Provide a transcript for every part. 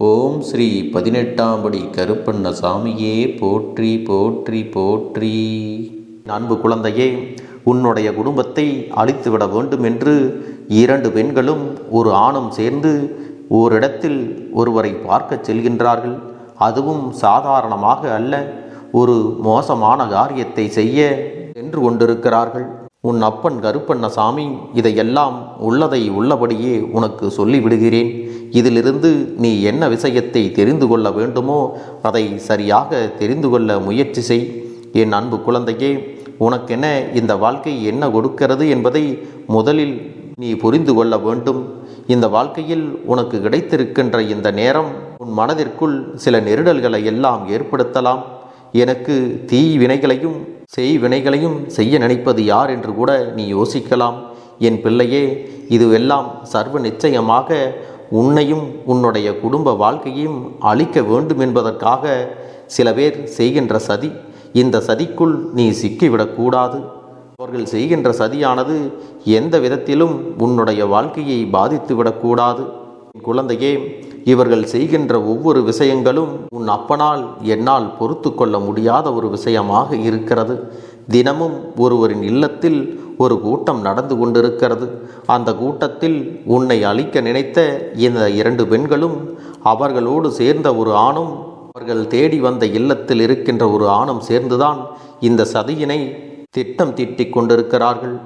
ஓம் ஸ்ரீ 18ஆம் படி கருப்பண்ண சாமியே போற்றி போற்றி போற்றி. அன்பு குழந்தையே, உன்னுடைய குடும்பத்தை அழித்துவிட வேண்டும் என்று இரண்டு பெண்களும் ஒரு ஆணும் சேர்ந்து ஓரிடத்தில் ஒருவரை பார்க்கச் செல்கின்றார்கள். அதுவும் சாதாரணமாக அல்ல, ஒரு மோசமான காரியத்தை செய்ய சென்று கொண்டிருக்கிறார்கள். உன் அப்பன் கருப்பண்ணசாமி இதையெல்லாம் உள்ளதை உள்ளபடியே உனக்கு சொல்லிவிடுகிறேன். இதிலிருந்து நீ என்ன விஷயத்தை தெரிந்து கொள்ள வேண்டுமோ அதை சரியாக தெரிந்து கொள்ள முயற்சி செய். என் அன்பு குழந்தையே, உனக்கென இந்த வாழ்க்கை என்ன கொடுக்கிறது என்பதை முதலில் நீ புரிந்து கொள்ள வேண்டும். இந்த வாழ்க்கையில் உனக்கு கிடைத்திருக்கின்ற இந்த நேரம் உன் மனதிற்குள் சில நெருடல்களை எல்லாம் ஏற்படுத்தலாம். எனக்கு தீ வினைகளையும் செய்வினைகளையும் செய்ய நினைப்பது யார் என்று கூட நீ யோசிக்கலாம். என் பிள்ளையே, இதுவெல்லாம் சர்வ நிச்சயமாக உன்னையும் உன்னுடைய குடும்ப வாழ்க்கையையும் அழிக்க வேண்டும் என்பதற்காக சில பேர் செய்கின்ற சதி. இந்த சதிக்குள் நீ சிக்கிவிடக்கூடாது. அவர்கள் செய்கின்ற சதியானது எந்த விதத்திலும் உன்னுடைய வாழ்க்கையை பாதித்துவிடக்கூடாது. குழந்தையே, இவர்கள் செய்கின்ற ஒவ்வொரு விஷயங்களும் உன் அப்பனால் என்னால் பொறுத்து கொள்ள முடியாத ஒரு விஷயமாக இருக்கிறது. தினமும் ஒருவரின் இல்லத்தில் ஒரு கூட்டம் நடந்து கொண்டிருக்கிறது. அந்த கூட்டத்தில் உன்னை அழிக்க நினைத்த இந்த இரண்டு பெண்களும் அவர்களோடு சேர்ந்த ஒரு ஆணும் அவர்கள் தேடி வந்த இல்லத்தில் இருக்கின்ற ஒரு ஆணும் சேர்ந்துதான் இந்த சதியினை திட்டம் தீட்டிக் கொண்டிருக்கிறார்கள்.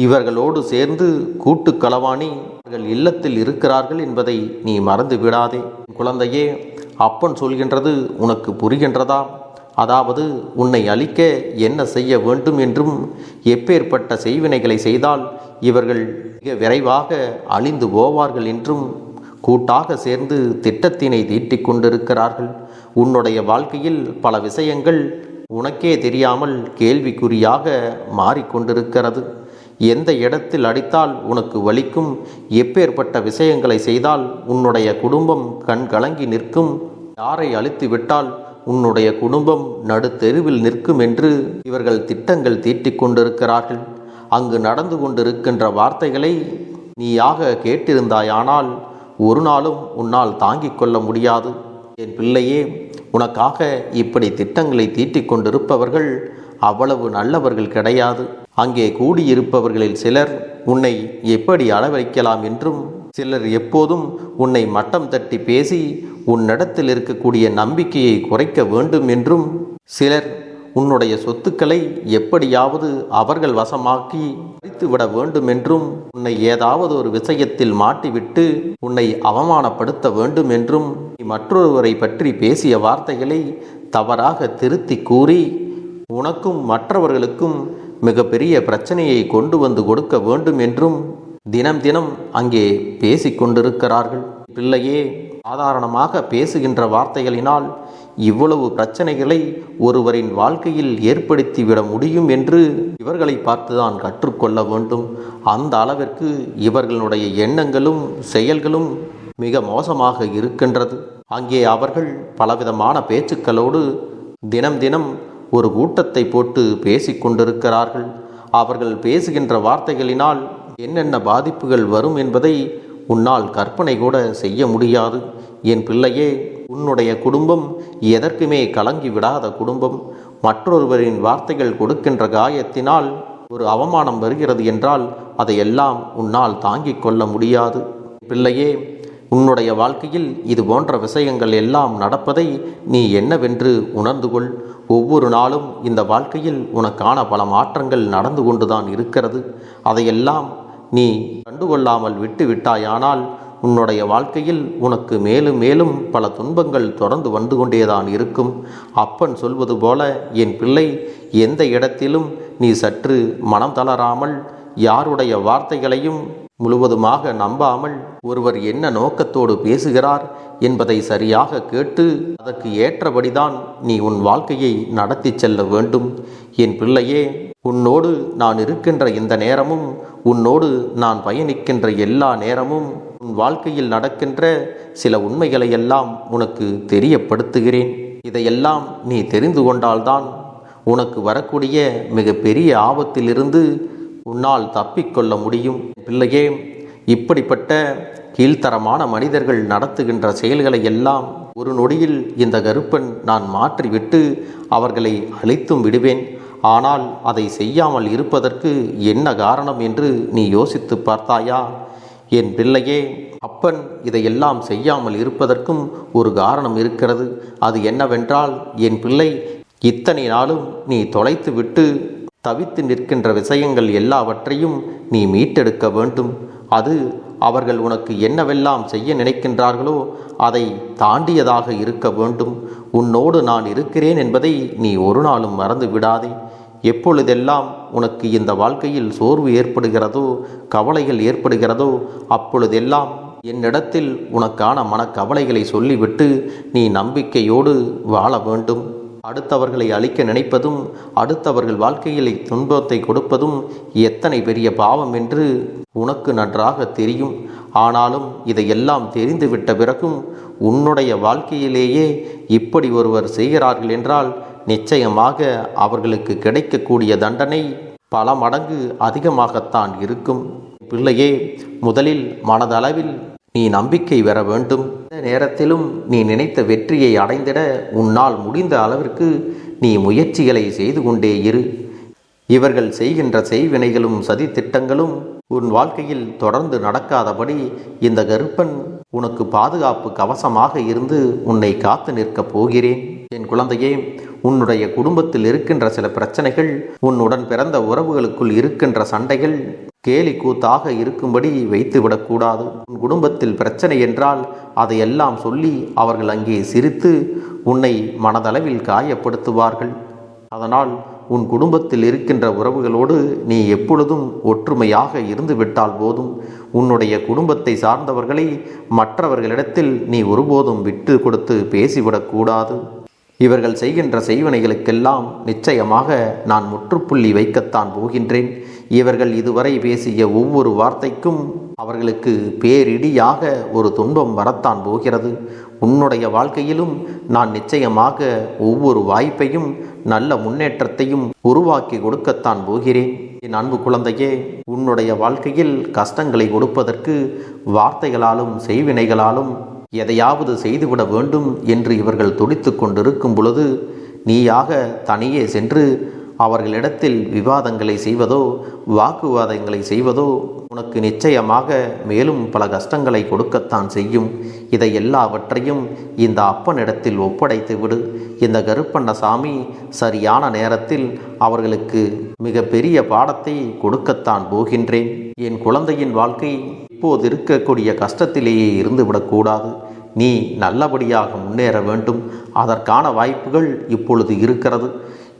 இவர்களோடு சேர்ந்து கூட்டு களவாணி அவர்கள் இல்லத்தில் இருக்கிறார்கள் என்பதை நீ மறந்து விடாதே. குழந்தையே, அப்பன் சொல்கின்றது உனக்கு புரிகின்றதா? அதாவது உன்னை அழிக்க என்ன செய்ய வேண்டும் என்றும் எப்பேற்பட்ட செய்வினைகளை செய்தால் இவர்கள் மிக விரைவாக அழிந்து போவார்கள் என்றும் கூட்டாக சேர்ந்து திட்டத்தினை தீட்டிக் கொண்டிருக்கிறார்கள். உன்னுடைய வாழ்க்கையில் பல விஷயங்கள் உனக்கே தெரியாமல் கேள்விக்குறியாக மாறிக்கொண்டிருக்கிறது. எந்த இடத்தில் அடித்தால் உனக்கு வலிக்கும், எப்பேற்பட்ட விஷயங்களை செய்தால் உன்னுடைய குடும்பம் கண் கலங்கி நிற்கும், யாரை அழித்து விட்டால் உன்னுடைய குடும்பம் நடுத்தெருவில் நிற்கும் என்று இவர்கள் திட்டங்கள் தீட்டிக் கொண்டிருக்கிறார்கள். அங்கு நடந்து கொண்டிருக்கின்ற வார்த்தைகளை நீயாக கேட்டிருந்தாயானால் ஒரு நாளும் உன்னால் தாங்கிக் கொள்ள முடியாது. என் பிள்ளையே, உனக்காக இப்படி திட்டங்களை தீட்டிக் கொண்டிருப்பவர்கள் அவ்வளவு நல்லவர்கள் கிடையாது. அங்கே கூடியிருப்பவர்களில் சிலர் உன்னை எப்படி அளவழிக்கலாம் என்றும், சிலர் எப்போதும் உன்னை மட்டம் தட்டி பேசி உன்னிடத்தில் இருக்கக்கூடிய நம்பிக்கையை குறைக்க வேண்டும் என்றும், சிலர் உன்னுடைய சொத்துக்களை எப்படியாவது அவர்கள் வசமாக்கி அழித்துவிட வேண்டும் என்றும், உன்னை ஏதாவது ஒரு விஷயத்தில் மாட்டிவிட்டு உன்னை அவமானப்படுத்த வேண்டும் என்றும், மற்றொருவரை பற்றி பேசிய வார்த்தைகளை தவறாக திருத்தி கூறி உனக்கும் மற்றவர்களுக்கும் மிகப்பெரிய பிரச்சனையை கொண்டு வந்து கொடுக்க வேண்டும் என்றும் தினம் தினம் அங்கே பேசிக்கொண்டிருக்கிறார்கள். பிள்ளையே, சாதாரணமாக பேசுகின்ற வார்த்தைகளினால் இவ்வளவு பிரச்சனைகளை ஒருவரின் வாழ்க்கையில் ஏற்படுத்திவிட முடியும் என்று இவர்களை பார்த்துதான் கற்றுக்கொள்ள வேண்டும். அந்த அளவிற்கு இவர்களுடைய எண்ணங்களும் செயல்களும் மிக மோசமாக இருக்கின்றது. அங்கே அவர்கள் பலவிதமான பேச்சுக்களோடு தினம் தினம் ஒரு கூட்டத்தை போட்டு பேசிக்கொண்டிருக்கிறார்கள். அவர்கள் பேசுகின்ற வார்த்தைகளினால் என்னென்ன பாதிப்புகள் வரும் என்பதை உன்னால் கற்பனை கூட செய்ய முடியாது. என் பிள்ளையே, உன்னுடைய குடும்பம் எதற்குமே கலங்கி விடாத குடும்பம். மற்றொருவரின் வார்த்தைகள் கொடுக்கின்ற காயத்தினால் ஒரு அவமானம் வருகிறது என்றால் அதையெல்லாம் உன்னால் தாங்கிக் கொள்ள முடியாது. பிள்ளையே, உன்னுடைய வாழ்க்கையில் இது போன்ற விஷயங்கள் எல்லாம் நடப்பதை நீ என்னவென்று உணர்ந்து கொள். ஒவ்வொரு நாளும் இந்த வாழ்க்கையில் உனக்கான பல மாற்றங்கள் நடந்து கொண்டுதான் இருக்கிறது. அதையெல்லாம் நீ கண்டுகொள்ளாமல் விட்டு விட்டாயானால் உன்னுடைய வாழ்க்கையில் உனக்கு மேலும் மேலும் பல துன்பங்கள் தொடர்ந்து வந்து கொண்டேதான் இருக்கும். அப்பன் சொல்வது போல, என் பிள்ளை, எந்த இடத்திலும் நீ சற்று மனம் தளராமல், யாருடைய வார்த்தைகளையும் முழுவதுமாக நம்பாமல், ஒருவர் என்ன நோக்கத்தோடு பேசுகிறார் என்பதை சரியாக கேட்டு அதற்கு ஏற்றபடிதான் நீ உன் வாழ்க்கையை நடத்தி செல்ல வேண்டும். என் பிள்ளையே, உன்னோடு நான் இருக்கின்ற இந்த நேரமும், உன்னோடு நான் பயணிக்கின்ற எல்லா நேரமும் உன் வாழ்க்கையில் நடக்கின்ற சில உண்மைகளை எல்லாம் உனக்கு தெரியப்படுத்துகிறேன். இதையெல்லாம் நீ தெரிந்து கொண்டால்தான் உனக்கு வரக்கூடிய மிக பெரிய ஆபத்திலிருந்து உன்னால் தப்பிக்கொள்ள முடியும். பிள்ளையே, இப்படிப்பட்ட கீழ்த்தரமான மனிதர்கள் நடத்துகின்ற செயல்களை எல்லாம் ஒரு நொடியில் இந்த கருப்பன் நான் மாற்றிவிட்டு அவர்களை அழித்தும் விடுவேன். ஆனால் அதை செய்யாமல் இருப்பதற்கு என்ன காரணம் என்று நீ யோசித்து பார்த்தாயா? என் பிள்ளையே, அப்பன் இதையெல்லாம் செய்யாமல் இருப்பதற்கும் ஒரு காரணம் இருக்கிறது. அது என்னவென்றால், என் பிள்ளை, இத்தனை நாளும் நீ தொலைத்து விட்டு தவித்து நிற்கின்ற விஷயங்கள் எல்லாவற்றையும் நீ மீட்டெடுக்க வேண்டும். அது அவர்கள் உனக்கு என்னவெல்லாம் செய்ய நினைக்கின்றார்களோ அதை தாண்டியதாக இருக்க வேண்டும். உன்னோடு நான் இருக்கிறேன் என்பதை நீ ஒரு நாளும் மறந்து விடாதே. எப்பொழுதெல்லாம் உனக்கு இந்த வாழ்க்கையில் சோர்வு ஏற்படுகிறதோ, கவலைகள் ஏற்படுகிறதோ, அப்பொழுதெல்லாம் என்னிடத்தில் உனக்கான மனக்கவலைகளை சொல்லிவிட்டு நீ நம்பிக்கையோடு வாழ வேண்டும். அடுத்தவர்களை அழிக்க நினைப்பதும் அடுத்தவர்கள் வாழ்க்கையில் துன்பத்தை கொடுப்பதும் எத்தனை பெரிய பாவம் என்று உனக்கு நன்றாக தெரியும். ஆனாலும் இதையெல்லாம் தெரிந்துவிட்ட பிறகும் உன்னுடைய வாழ்க்கையிலேயே இப்படி ஒருவர் செய்கிறார்கள் என்றால் நிச்சயமாக அவர்களுக்கு கிடைக்கக்கூடிய தண்டனை பல மடங்கு அதிகமாகத்தான் இருக்கும். பிள்ளையே, முதலில் மனதளவில் நீ நம்பிக்கை பெற வேண்டும். இந்த நேரத்திலும் நீ நினைத்த வெற்றியை அடைந்திட உன்னால் முடிந்த அளவிற்கு நீ முயற்சிகளை செய்து கொண்டே இரு. இவர்கள் செய்கின்ற செய்வினைகளும் சதி திட்டங்களும் உன் வாழ்க்கையில் தொடர்ந்து நடக்காதபடி இந்த கருப்பன் உனக்கு பாதுகாப்பு கவசமாக இருந்து உன்னை காத்து நிற்கப் போகிறேன். என் குழந்தையே, உன்னுடைய குடும்பத்தில் இருக்கின்ற சில பிரச்சனைகள், உன்னுடன் பிறந்த உறவுகளுக்குள் இருக்கின்ற சண்டைகள் கேலி கூத்தாக இருக்கும்படி வைத்துவிடக்கூடாது. உன் குடும்பத்தில் பிரச்சனை என்றால் அதையெல்லாம் சொல்லி அவர்கள் அங்கே சிரித்து உன்னை மனதளவில் காயப்படுத்துவார்கள். அதனால் உன் குடும்பத்தில் இருக்கின்ற உறவுகளோடு நீ எப்பொழுதும் ஒற்றுமையாக இருந்து விட்டால் போதும். உன்னுடைய குடும்பத்தை சார்ந்தவர்களை மற்றவர்களிடத்தில் நீ ஒருபோதும் விட்டு கொடுத்து பேசிவிடக்கூடாது. இவர்கள் செய்கின்ற செய்வினைகளுக்கெல்லாம் நிச்சயமாக நான் முற்றுப்புள்ளி வைக்கத்தான் போகின்றேன். இவர்கள் இதுவரை பேசிய ஒவ்வொரு வார்த்தைக்கும் அவர்களுக்கு பேரிடியாக ஒரு துன்பம் வரத்தான் போகிறது. உன்னுடைய வாழ்க்கையிலும் நான் நிச்சயமாக ஒவ்வொரு வாய்ப்பையும் நல்ல முன்னேற்றத்தையும் உருவாக்கி கொடுக்கத்தான் போகிறேன். என் அன்பு குழந்தையே, உன்னுடைய வாழ்க்கையில் கஷ்டங்களை கொடுப்பதற்கு வார்த்தைகளாலும் செய்வினைகளாலும் எதையாவது செய்துவிட வேண்டும் என்று இவர்கள் துடித்து கொண்டிருக்கும் பொழுது நீயாக தனியே சென்று அவர்களிடத்தில் விவாதங்களை செய்வதோ வாக்குவாதங்களை செய்வதோ உனக்கு நிச்சயமாக மேலும் பல கஷ்டங்களை கொடுக்கத்தான் செய்யும். இதை எல்லாவற்றையும் இந்த அப்பனிடத்தில் ஒப்படைத்து விடு. இந்த கருப்பண்ணசாமி சரியான நேரத்தில் அவர்களுக்கு மிக பெரிய பாடத்தை கொடுக்கத்தான் போகின்றேன். என் குழந்தையின் வாழ்க்கை இப்போது இருக்கக்கூடிய கஷ்டத்திலேயே இருந்து விடக்கூடாது. நீ நல்லபடியாக முன்னேற வேண்டும். அதற்கான வாய்ப்புகள் இப்பொழுது இருக்கிறது.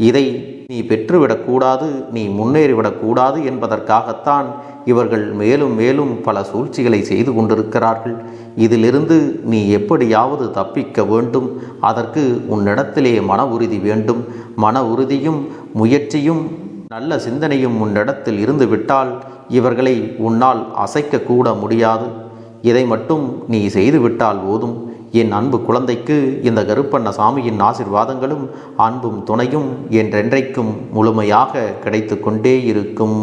இதை நீ பெற்றுவிடக்கூடாது, நீ முன்னேறிவிடக்கூடாது என்பதற்காகத்தான் இவர்கள் மேலும் மேலும் பல சூழ்ச்சிகளை செய்து கொண்டிருக்கிறார்கள். இதிலிருந்து நீ எப்படியாவது தப்பிக்க வேண்டும். அதற்கு உன்னிடத்திலே மன உறுதி வேண்டும். மன உறுதியும் முயற்சியும் நல்ல சிந்தனையும் உன்னிடத்தில் இருந்து விட்டால் இவர்களை உன்னால் அசைக்கக்கூட முடியாது. இதை மட்டும் நீ செய்துவிட்டால் போதும். என் அன்பு குழந்தைக்கு இந்த கருப்பண்ணசாமியின் ஆசீர்வாதங்களும் அன்பும் துணையும் என்றென்றைக்கும் முழுமையாக கிடைத்து கொண்டே இருக்கும்.